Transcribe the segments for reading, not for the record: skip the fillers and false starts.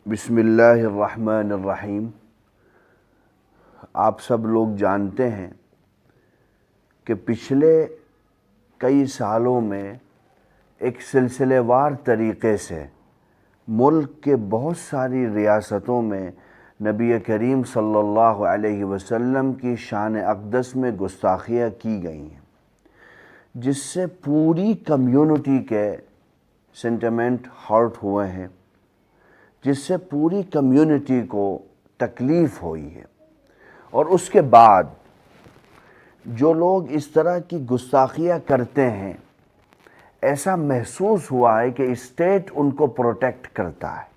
بسم اللہ الرحمن الرحیم۔ آپ سب لوگ جانتے ہیں کہ پچھلے کئی سالوں میں ایک سلسلے وار طریقے سے ملک کے بہت ساری ریاستوں میں نبی کریم صلی اللہ علیہ وسلم کی شان اقدس میں گستاخیاں کی گئی ہیں، جس سے پوری کمیونٹی کے سینٹیمنٹ ہرٹ ہوئے ہیں، جس سے پوری کمیونٹی کو تکلیف ہوئی ہے۔ اور اس کے بعد جو لوگ اس طرح کی گستاخیاں کرتے ہیں، ایسا محسوس ہوا ہے کہ اسٹیٹ ان کو پروٹیکٹ کرتا ہے،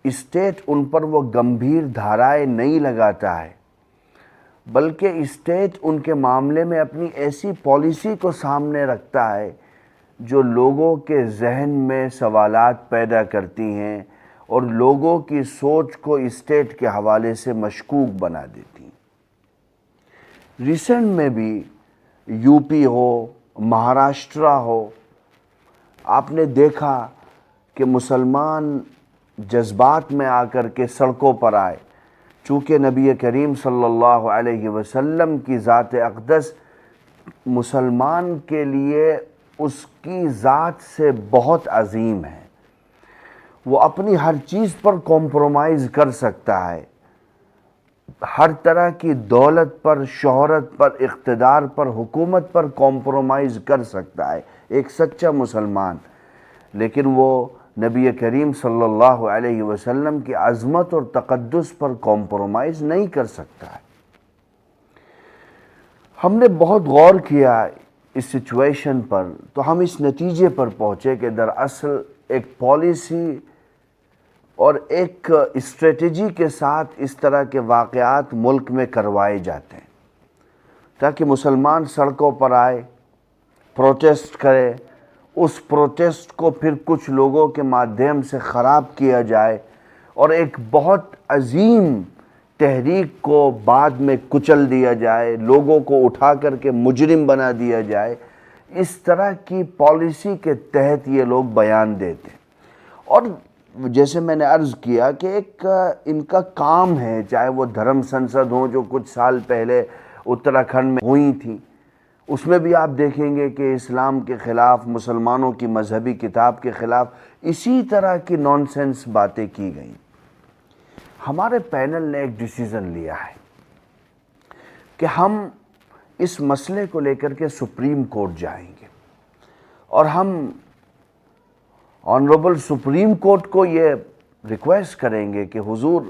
اسٹیٹ ان پر وہ گمبھیر دھارائیں نہیں لگاتا ہے، بلکہ اسٹیٹ ان کے معاملے میں اپنی ایسی پالیسی کو سامنے رکھتا ہے جو لوگوں کے ذہن میں سوالات پیدا کرتی ہیں اور لوگوں کی سوچ کو اسٹیٹ کے حوالے سے مشکوک بنا دیتی ہیں۔ ریسنٹ میں بھی یو پی ہو، مہاراشٹرا ہو، آپ نے دیکھا کہ مسلمان جذبات میں آ کر کے سڑکوں پر آئے، چونکہ نبی کریم صلی اللہ علیہ وسلم کی ذات اقدس مسلمان کے لیے اس کی ذات سے بہت عظیم ہے۔ وہ اپنی ہر چیز پر کمپرومائز کر سکتا ہے، ہر طرح کی دولت پر، شہرت پر، اقتدار پر، حکومت پر کمپرومائز کر سکتا ہے ایک سچا مسلمان، لیکن وہ نبی کریم صلی اللہ علیہ وسلم کی عظمت اور تقدس پر کمپرومائز نہیں کر سکتا ہے۔ ہم نے بہت غور کیا اس سچویشن پر، تو ہم اس نتیجے پر پہنچے کہ دراصل ایک پالیسی اور ایک اسٹریٹجی کے ساتھ اس طرح کے واقعات ملک میں کروائے جاتے ہیں تاکہ مسلمان سڑکوں پر آئے، پروٹیسٹ کرے، اس پروٹیسٹ کو پھر کچھ لوگوں کے مادھیم سے خراب کیا جائے اور ایک بہت عظیم تحریک کو بعد میں کچل دیا جائے، لوگوں کو اٹھا کر کے مجرم بنا دیا جائے۔ اس طرح کی پالیسی کے تحت یہ لوگ بیان دیتے ہیں، اور جیسے میں نے عرض کیا کہ ایک ان کا کام ہے، چاہے وہ دھرم سنسد ہوں جو کچھ سال پہلے اتراکھنڈ میں ہوئی تھیں، اس میں بھی آپ دیکھیں گے کہ اسلام کے خلاف، مسلمانوں کی مذہبی کتاب کے خلاف اسی طرح کی نان سینس باتیں کی گئیں۔ ہمارے پینل نے ایک ڈیسیژن لیا ہے کہ ہم اس مسئلے کو لے کر کے سپریم کورٹ جائیں گے، اور ہم آنریبل سپریم کورٹ کو یہ ریکویسٹ کریں گے کہ حضور،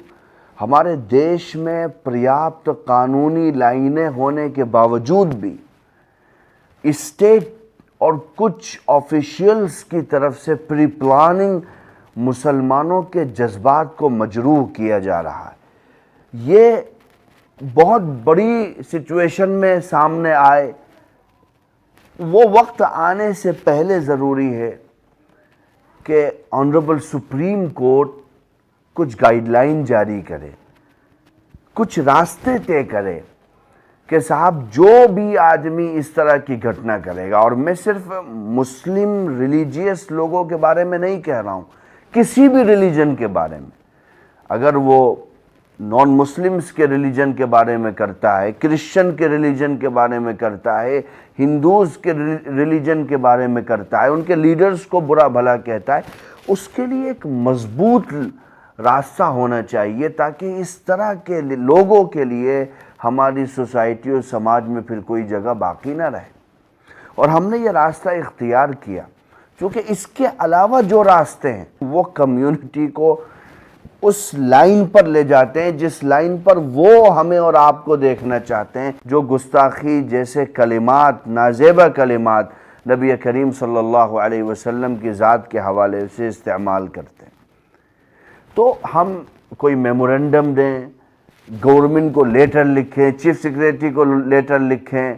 ہمارے دیش میں پریاپت قانونی لائنیں ہونے کے باوجود بھی اسٹیٹ اور کچھ آفیشیلز کی طرف سے پری پلاننگ مسلمانوں کے جذبات کو مجروح کیا جا رہا ہے۔ یہ بہت بڑی سچویشن میں سامنے آئے، وہ وقت آنے سے پہلے ضروری ہے کہ آنریبل سپریم کورٹ کچھ گائیڈ لائن جاری کرے، کچھ راستے طے کرے کہ صاحب جو بھی آدمی اس طرح کی گھٹنا کرے گا، اور میں صرف مسلم ریلیجیس لوگوں کے بارے میں نہیں کہہ رہا ہوں، کسی بھی ریلیجن کے بارے میں، اگر وہ نان مسلمز کے ریلیجن کے بارے میں کرتا ہے، کرسچن کے ریلیجن کے بارے میں کرتا ہے، ہندوز کے ریلیجن کے بارے میں کرتا ہے، ان کے لیڈرز کو برا بھلا کہتا ہے، اس کے لیے ایک مضبوط راستہ ہونا چاہیے تاکہ اس طرح کے لوگوں کے لیے ہماری سوسائٹی اور سماج میں پھر کوئی جگہ باقی نہ رہے۔ اور ہم نے یہ راستہ اختیار کیا، چونکہ اس کے علاوہ جو راستے ہیں وہ کمیونٹی کو اس لائن پر لے جاتے ہیں جس لائن پر وہ ہمیں اور آپ کو دیکھنا چاہتے ہیں، جو گستاخی جیسے کلمات، نازیبہ کلمات نبی کریم صلی اللہ علیہ وسلم کی ذات کے حوالے سے استعمال کرتے ہیں۔ تو ہم کوئی میمورنڈم دیں، گورنمنٹ کو لیٹر لکھیں، چیف سیکریٹری کو لیٹر لکھیں،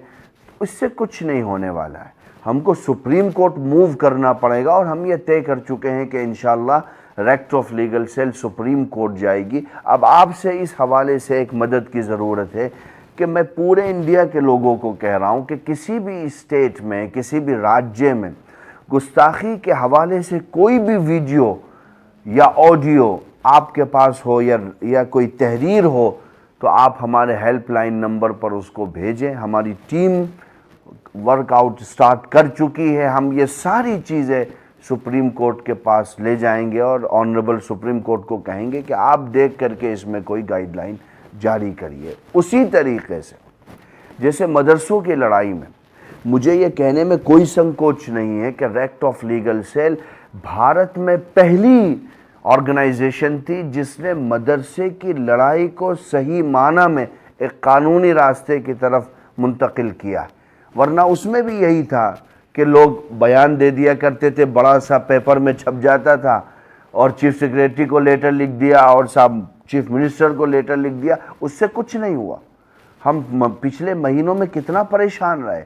اس سے کچھ نہیں ہونے والا ہے۔ ہم کو سپریم کورٹ موو کرنا پڑے گا، اور ہم یہ طے کر چکے ہیں کہ انشاءاللہ racket of legal cell Supreme Court جائے گی۔ اب آپ سے اس حوالے سے ایک مدد کی ضرورت ہے کہ میں پورے انڈیا کے لوگوں کو کہہ رہا ہوں کہ کسی بھی اسٹیٹ میں، کسی بھی راجیہ میں گستاخی کے حوالے سے کوئی بھی ویڈیو یا آڈیو آپ کے پاس ہو یا کوئی تحریر ہو تو آپ ہمارے ہیلپ لائن نمبر پر اس کو بھیجیں. ہماری ٹیم ورک آؤٹ سٹارٹ کر چکی ہے. ہم یہ ساری چیزیں سپریم کورٹ کے پاس لے جائیں گے اور آنریبل سپریم کورٹ کو کہیں گے کہ آپ دیکھ کر کے اس میں کوئی گائیڈ لائن جاری کریے. اسی طریقے سے جیسے مدرسوں کی لڑائی میں مجھے یہ کہنے میں کوئی سنکوچ نہیں ہے کہ racket of legal cell Bharat میں پہلی آرگنائزیشن تھی جس نے مدرسے کی لڑائی کو صحیح معنی میں ایک قانونی راستے کی طرف منتقل کیا. ورنہ اس میں بھی یہی تھا کہ لوگ بیان دے دیا کرتے تھے, بڑا سا پیپر میں چھپ جاتا تھا اور چیف سیکریٹری کو لیٹر لکھ دیا اور صاحب چیف منسٹر کو لیٹر لکھ دیا, اس سے کچھ نہیں ہوا. ہم پچھلے مہینوں میں کتنا پریشان رہے,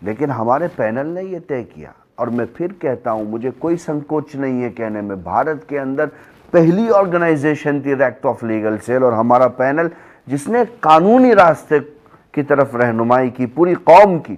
لیکن ہمارے پینل نے یہ طے کیا. اور میں پھر کہتا ہوں, مجھے کوئی سنکوچ نہیں ہے کہنے میں, بھارت کے اندر پہلی آرگنائزیشن تھی ریکٹ آف لیگل سیل, اور ہمارا پینل جس نے قانونی راستے کی طرف رہنمائی کی پوری قوم کی.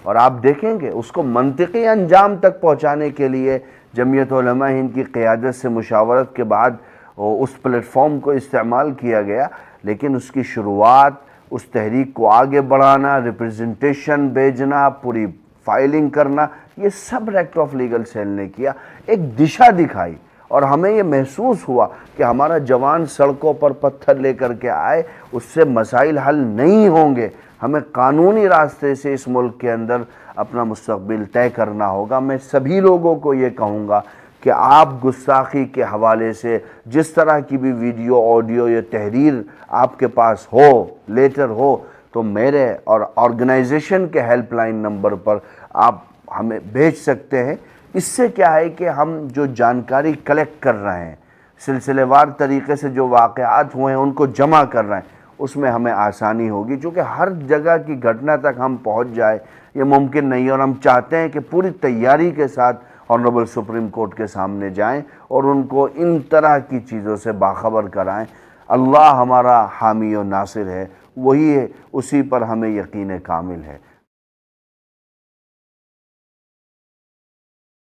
اور آپ دیکھیں گے اس کو منطقی انجام تک پہنچانے کے لیے جمعیت علماء ہند کی قیادت سے مشاورت کے بعد اس پلیٹ فارم کو استعمال کیا گیا. لیکن اس کی شروعات, اس تحریک کو آگے بڑھانا, ریپرزنٹیشن بھیجنا, پوری فائلنگ کرنا, یہ سب ریکٹ آف لیگل سیل نے کیا. ایک دشا دکھائی اور ہمیں یہ محسوس ہوا کہ ہمارا جوان سڑکوں پر پتھر لے کر کے آئے, اس سے مسائل حل نہیں ہوں گے. ہمیں قانونی راستے سے اس ملک کے اندر اپنا مستقبل طے کرنا ہوگا. میں سبھی لوگوں کو یہ کہوں گا کہ آپ گستاخی کے حوالے سے جس طرح کی بھی ویڈیو, آڈیو یا تحریر آپ کے پاس ہو, لیٹر ہو, تو میرے اور آرگنائزیشن کے ہیلپ لائن نمبر پر آپ ہمیں بھیج سکتے ہیں. اس سے کیا ہے کہ ہم جو جانکاری کلیکٹ کر رہے ہیں, سلسلے وار طریقے سے جو واقعات ہوئے ہیں ان کو جمع کر رہے ہیں, اس میں ہمیں آسانی ہوگی. چونکہ ہر جگہ کی گھٹنا تک ہم پہنچ جائے یہ ممکن نہیں ہے, اور ہم چاہتے ہیں کہ پوری تیاری کے ساتھ آنریبل سپریم کورٹ کے سامنے جائیں اور ان کو ان طرح کی چیزوں سے باخبر کرائیں. اللہ ہمارا حامی و ناصر ہے, وہی ہے, اسی پر ہمیں یقین کامل ہے.